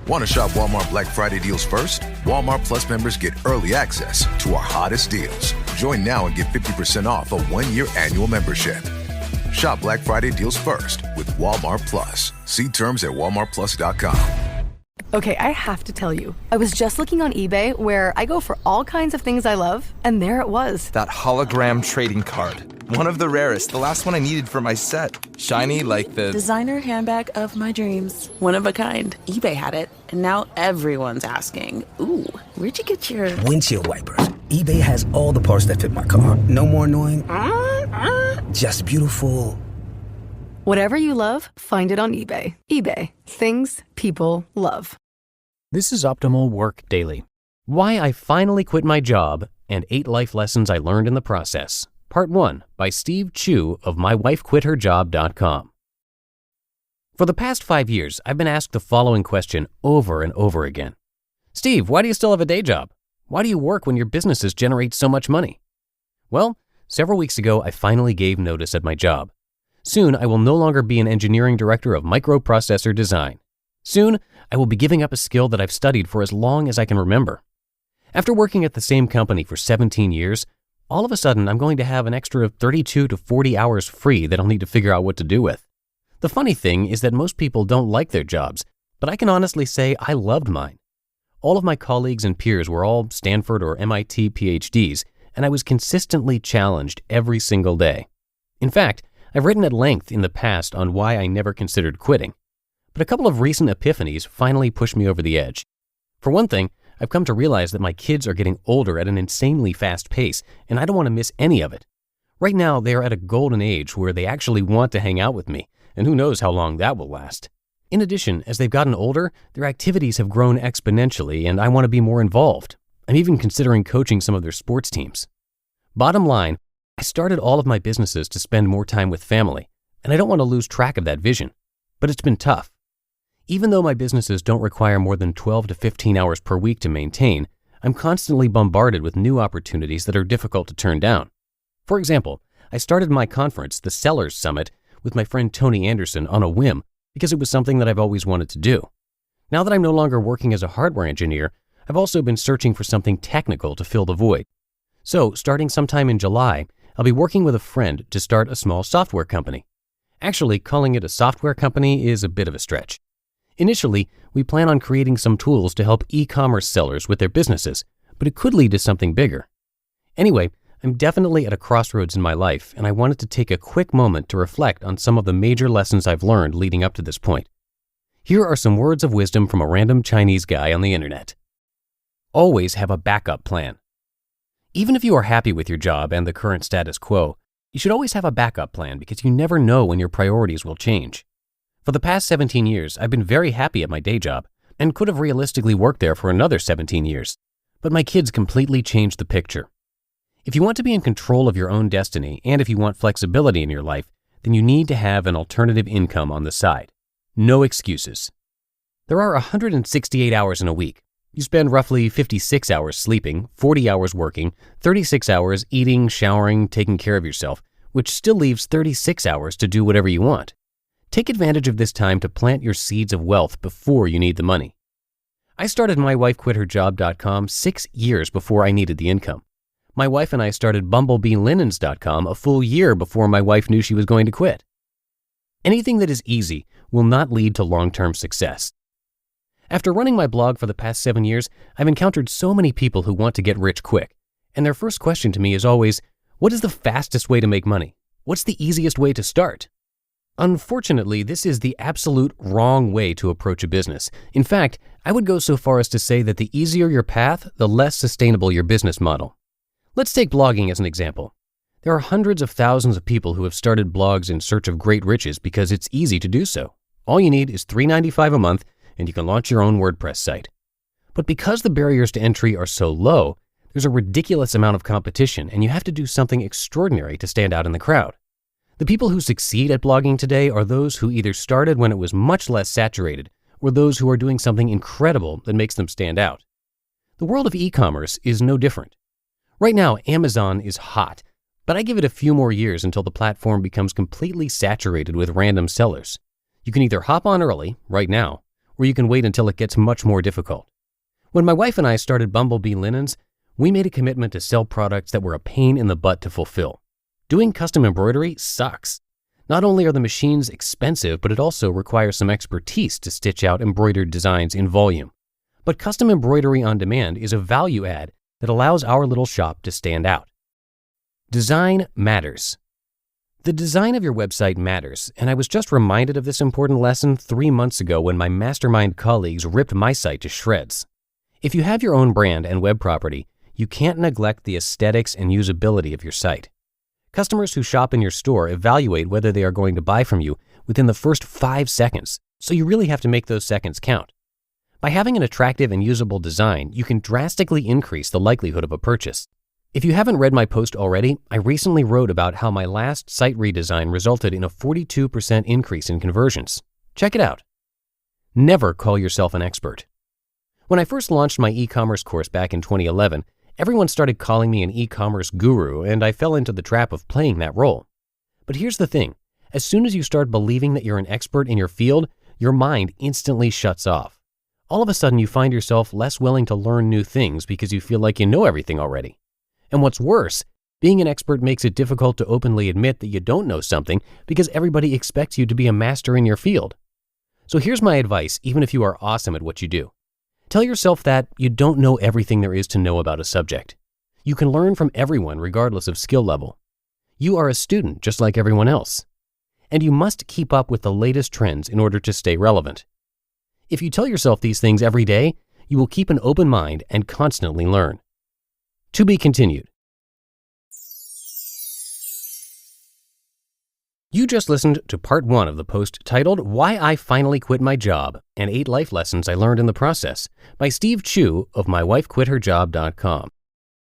Want to shop Walmart Black Friday deals first? Walmart Plus members get early access to our hottest deals. Join now and get 50% off a 1-year annual membership. Shop Black Friday deals first with Walmart Plus. See terms at walmartplus.com. Okay, I have to tell you, I was just looking on eBay where I go for all kinds of things I love, and there it was. That hologram trading card. One of the rarest, the last one I needed for my set. Shiny like the designer handbag of my dreams. One of a kind. eBay had it, and now everyone's asking, ooh, where'd you get your windshield wipers? eBay has all the parts that fit my car. No more annoying, just beautiful. Whatever you love, find it on eBay. eBay, things people love. This is Optimal Work Daily. Why I finally quit my job and 8 life lessons I learned in the process. Part 1 by Steve Chou of mywifequitherjob.com. For the past 5 years, I've been asked the following question over and over again. Steve, why do you still have a day job? Why do you work when your businesses generate so much money? Well, several weeks ago, I finally gave notice at my job. Soon, I will no longer be an engineering director of microprocessor design. Soon, I will be giving up a skill that I've studied for as long as I can remember. After working at the same company for 17 years, all of a sudden, I'm going to have an extra 32 to 40 hours free that I'll need to figure out what to do with. The funny thing is that most people don't like their jobs, but I can honestly say I loved mine. All of my colleagues and peers were all Stanford or MIT PhDs, and I was consistently challenged every single day. In fact, I've written at length in the past on why I never considered quitting, but a couple of recent epiphanies finally pushed me over the edge. For one thing, I've come to realize that my kids are getting older at an insanely fast pace, and I don't want to miss any of it. Right now, they are at a golden age where they actually want to hang out with me, and who knows how long that will last. In addition, as they've gotten older, their activities have grown exponentially, and I want to be more involved. I'm even considering coaching some of their sports teams. Bottom line, I started all of my businesses to spend more time with family, and I don't want to lose track of that vision. But it's been tough. Even though my businesses don't require more than 12 to 15 hours per week to maintain, I'm constantly bombarded with new opportunities that are difficult to turn down. For example, I started my conference, the Sellers Summit, with my friend Tony Anderson on a whim because it was something that I've always wanted to do. Now that I'm no longer working as a hardware engineer, I've also been searching for something technical to fill the void. So, starting sometime in July, I'll be working with a friend to start a small software company. Actually, calling it a software company is a bit of a stretch. Initially, we plan on creating some tools to help e-commerce sellers with their businesses, but it could lead to something bigger. Anyway, I'm definitely at a crossroads in my life, and I wanted to take a quick moment to reflect on some of the major lessons I've learned leading up to this point. Here are some words of wisdom from a random Chinese guy on the internet. Always have a backup plan. Even if you are happy with your job and the current status quo, you should always have a backup plan because you never know when your priorities will change. For the past 17 years, I've been very happy at my day job and could have realistically worked there for another 17 years. But my kids completely changed the picture. If you want to be in control of your own destiny and if you want flexibility in your life, then you need to have an alternative income on the side. No excuses. There are 168 hours in a week. You spend roughly 56 hours sleeping, 40 hours working, 36 hours eating, showering, taking care of yourself, which still leaves 36 hours to do whatever you want. Take advantage of this time to plant your seeds of wealth before you need the money. I started mywifequitherjob.com 6 years before I needed the income. My wife and I started bumblebeelinens.com a full year before my wife knew she was going to quit. Anything that is easy will not lead to long-term success. After running my blog for the past 7 years, I've encountered so many people who want to get rich quick. And their first question to me is always, what is the fastest way to make money? What's the easiest way to start? Unfortunately, this is the absolute wrong way to approach a business. In fact, I would go so far as to say that the easier your path, the less sustainable your business model. Let's take blogging as an example. There are hundreds of thousands of people who have started blogs in search of great riches because it's easy to do so. All you need is $3.95 a month, and you can launch your own WordPress site. But because the barriers to entry are so low, there's a ridiculous amount of competition, and you have to do something extraordinary to stand out in the crowd. The people who succeed at blogging today are those who either started when it was much less saturated, or those who are doing something incredible that makes them stand out. The world of e-commerce is no different. Right now, Amazon is hot, but I give it a few more years until the platform becomes completely saturated with random sellers. You can either hop on early, right now, or you can wait until it gets much more difficult. When my wife and I started Bumblebee Linens, we made a commitment to sell products that were a pain in the butt to fulfill. Doing custom embroidery sucks. Not only are the machines expensive, but it also requires some expertise to stitch out embroidered designs in volume. But custom embroidery on demand is a value add that allows our little shop to stand out. Design matters. The design of your website matters, and I was just reminded of this important lesson 3 months ago when my mastermind colleagues ripped my site to shreds. If you have your own brand and web property, you can't neglect the aesthetics and usability of your site. Customers who shop in your store evaluate whether they are going to buy from you within the first 5 seconds, so you really have to make those seconds count. By having an attractive and usable design, you can drastically increase the likelihood of a purchase. If you haven't read my post already, I recently wrote about how my last site redesign resulted in a 42% increase in conversions. Check it out. Never call yourself an expert. When I first launched my e-commerce course back in 2011, everyone started calling me an e-commerce guru, and I fell into the trap of playing that role. But here's the thing. As soon as you start believing that you're an expert in your field, your mind instantly shuts off. All of a sudden, you find yourself less willing to learn new things because you feel like you know everything already. And what's worse, being an expert makes it difficult to openly admit that you don't know something because everybody expects you to be a master in your field. So here's my advice, even if you are awesome at what you do. Tell yourself that you don't know everything there is to know about a subject. You can learn from everyone regardless of skill level. You are a student just like everyone else. And you must keep up with the latest trends in order to stay relevant. If you tell yourself these things every day, you will keep an open mind and constantly learn. To be continued. You just listened to part 1 of the post titled Why I Finally Quit My Job and 8 Life Lessons I Learned in the Process by Steve Chou of mywifequitherjob.com.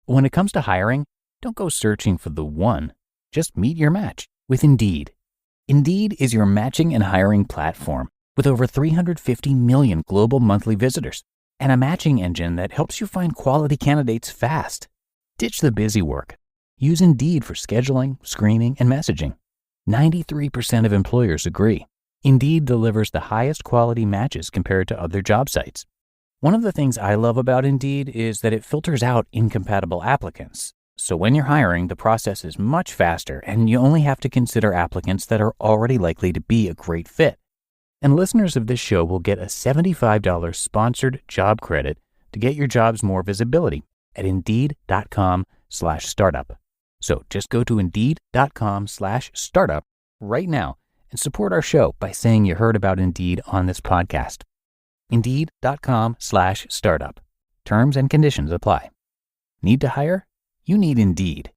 When it comes to hiring, don't go searching for the one. Just meet your match with Indeed. Indeed is your matching and hiring platform with over 350 million global monthly visitors and a matching engine that helps you find quality candidates fast. Ditch the busy work. Use Indeed for scheduling, screening, and messaging. 93% of employers agree. Indeed delivers the highest quality matches compared to other job sites. One of the things I love about Indeed is that it filters out incompatible applicants. So when you're hiring, the process is much faster and you only have to consider applicants that are already likely to be a great fit. And listeners of this show will get a $75 sponsored job credit to get your jobs more visibility at Indeed.com/startup. So just go to Indeed.com/startup right now and support our show by saying you heard about Indeed on this podcast. Indeed.com/startup. Terms and conditions apply. Need to hire? You need Indeed.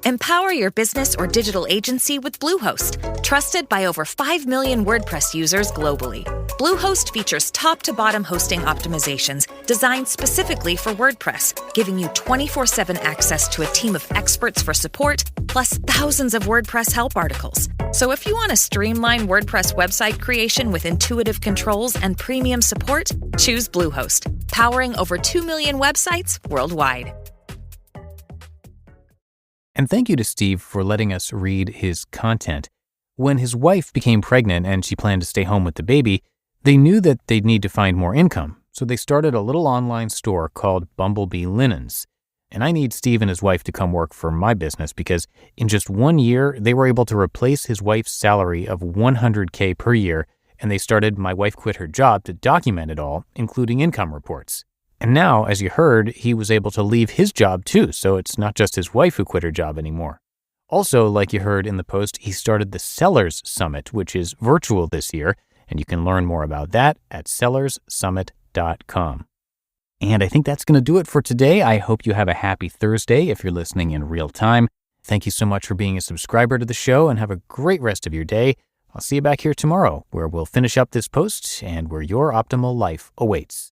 Empower your business or digital agency with Bluehost, trusted by over 5 million WordPress users globally. Bluehost features top-to-bottom hosting optimizations designed specifically for WordPress, giving you 24/7 access to a team of experts for support, plus thousands of WordPress help articles. So if you want to streamline WordPress website creation with intuitive controls and premium support, choose Bluehost, powering over 2 million websites worldwide. And thank you to Steve for letting us read his content. When his wife became pregnant and she planned to stay home with the baby, they knew that they'd need to find more income, so they started a little online store called Bumblebee Linens. And I need Steve and his wife to come work for my business because in just 1 year, they were able to replace his wife's salary of $100K per year, and they started My Wife Quit Her Job to document it all, including income reports. And now, as you heard, he was able to leave his job too, so it's not just his wife who quit her job anymore. Also, like you heard in the post, he started the Sellers Summit, which is virtual this year, and you can learn more about that at sellerssummit.com. And I think that's going to do it for today. I hope you have a happy Thursday if you're listening in real time. Thank you so much for being a subscriber to the show and have a great rest of your day. I'll see you back here tomorrow where we'll finish up this post and where your optimal life awaits.